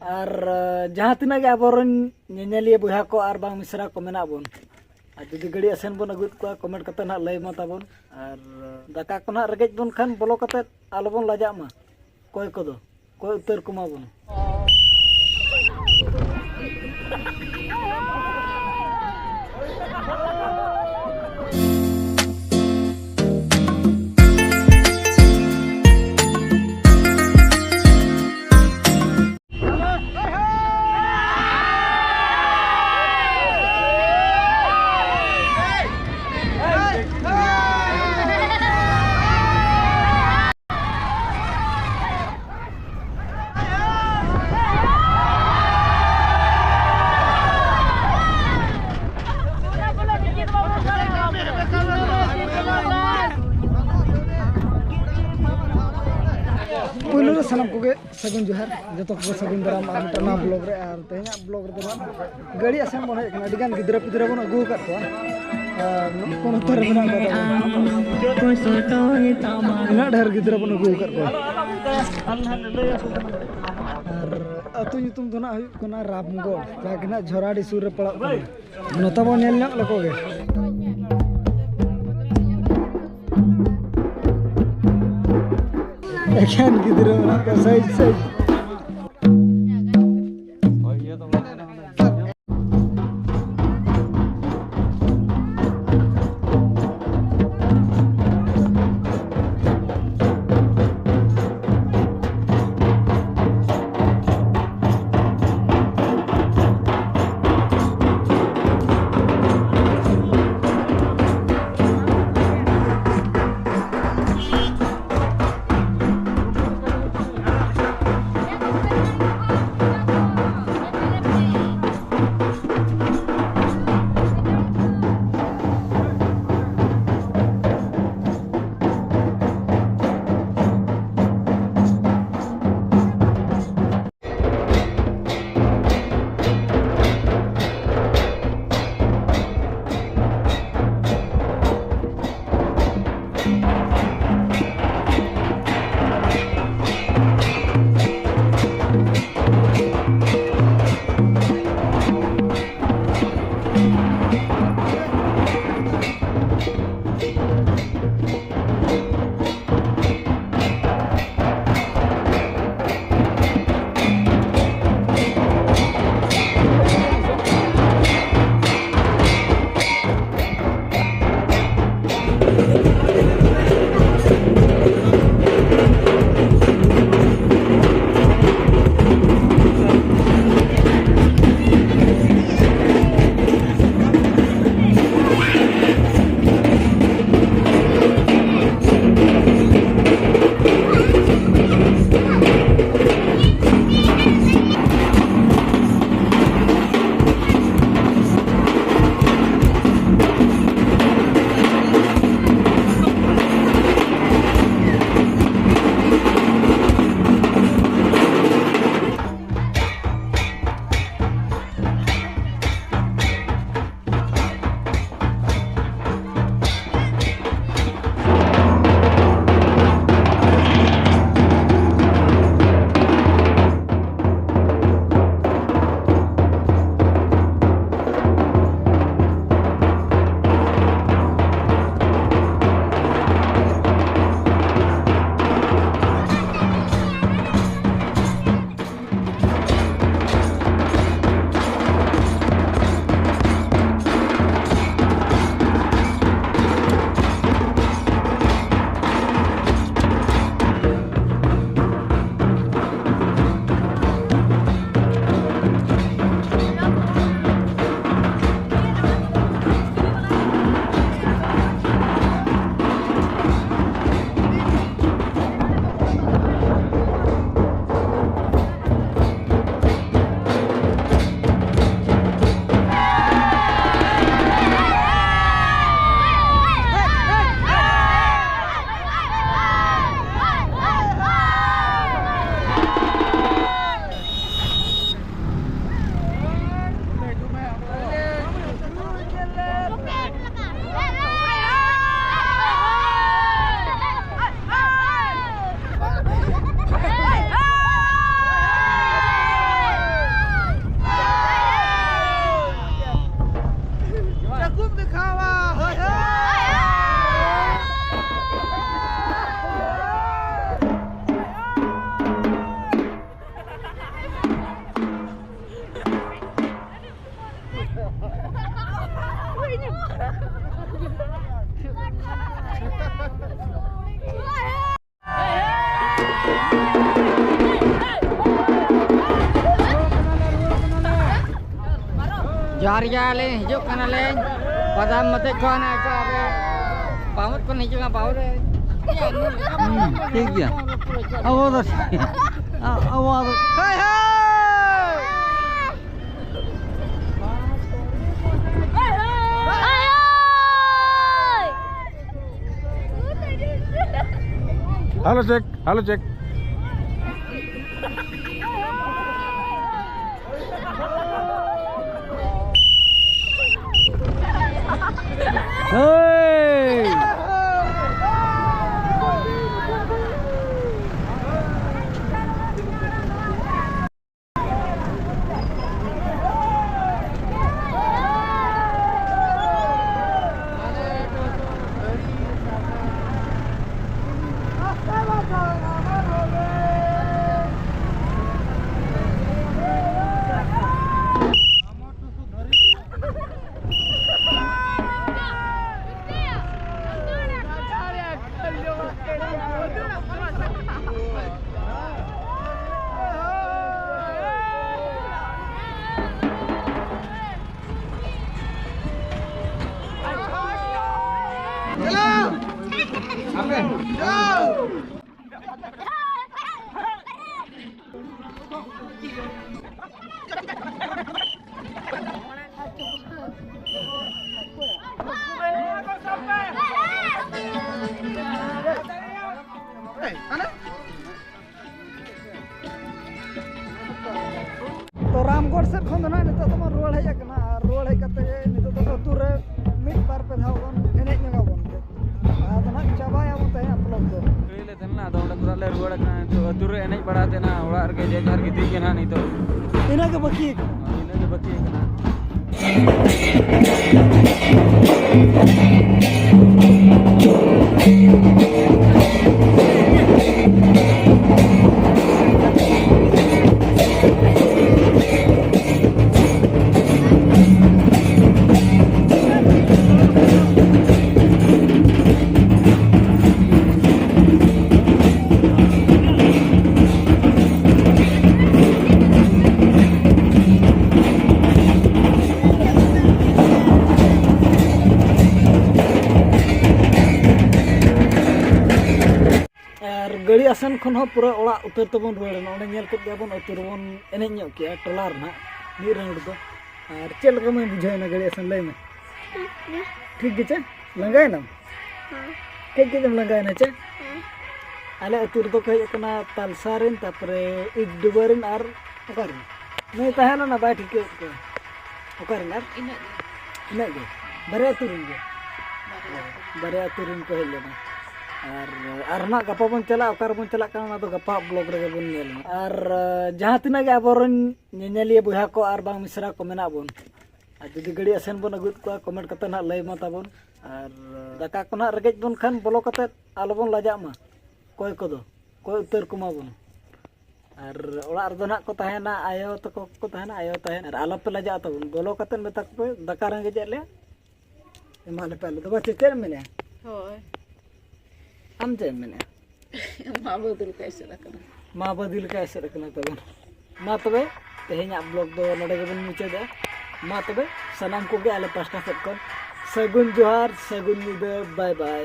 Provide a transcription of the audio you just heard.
और जहाँ तना के आबोरन नेनेलिया बुहा को और बांग मिश्रा को मेना बोन जुदी गाड़ी आसेन बोन अगुत को कमेंट कते ना लय मता बोन और दाका को ना रगेज बोन खान बोलो कते आलो बोन लाजा मा कोय कोदो कोय उत्तर कुमा बोन पुलो सनम को सगुन जोहार जो को सगुन दराम और मिटना ब्लॉग रे और तेना ब्लॉग रे दो गाड़ी आसेन बन हेकना डिगान गिद्रा पिद्रा बन अगु का तो कोन तर बना ना ढेर गिद्रा बन अगु का तो और अतु nyutum तो ना हुई कोना रामगोल जागना झोराडी सुर रे पड़ा नोता बन नेल न लकोगे एखान गिद्रा बना का size Johar jale hijuk kana leng. Padam mate kona ko abe. Paut kon hijuk ngapa ore. ठीक है आवाज आवाज hi hello check hello check तो रामगढ़ से खन ना नितो तो रोड है कना रोड है कते नितो तो तुर मिट बार पे धाव बन एने नगा बन के आदना चाबा या मत है अपलोड दो ले देना तो ओला पूरा ले रुवाड़ का तो अतुर एने पड़ा देना ओड़ा के जे घर गिदी के ना नहीं तो इना के बकी इने के बकी ना गड़ी आसन खन हो पूरा ओड़ा उतर तबन रुवाड़ना ओने नेल कत गबन उतर बन एने ᱧᱚᱜ के टोलार ना मी राउंड दो और चल का मैं बुझाइना गड़ी आसन लय में ठीक गे चे लंगायना के जम लंगायना चे आले उतर दो कहे कना तालसारिन तापरे इक दुबारिन आर ओकार नहीं तहना ना बा ठीक के ओकार ना इना गे बरे तुरिन को हेलेना और ना गपा बन चला ओकार बन चला काना तो गपा ब्लॉग रे बन नेल और जहां तिना गे आबरन नेनेलिया बुहा को और बांग मिश्रा को मेना बन और जदि गड़ी आसेन बन अगुत को कमेंट कते ना लय मता बन और दाका को ना रगेज बन खान बोलो कते आलो बन लाजा मा कोय को दो कोय उतर कुमा बन और ओड़ा रदो ना को तहना आयो तो को तहना आयो तहन और आलो पे लाजा तबन बोलो कते मेता को दाका रंगे जेले एमाले पे तो बच्चे चेर मेने होय हम जे मेने मा बदल कैसे रखना मा बदल कैसे रखना तबन मा तबे तेहेኛ ब्लॉग दो नडे गबन मुचे दे मा तबे सनाम को गे आले पास्टा सेट कर सगुन जोहार सगुन निदे बाय बाय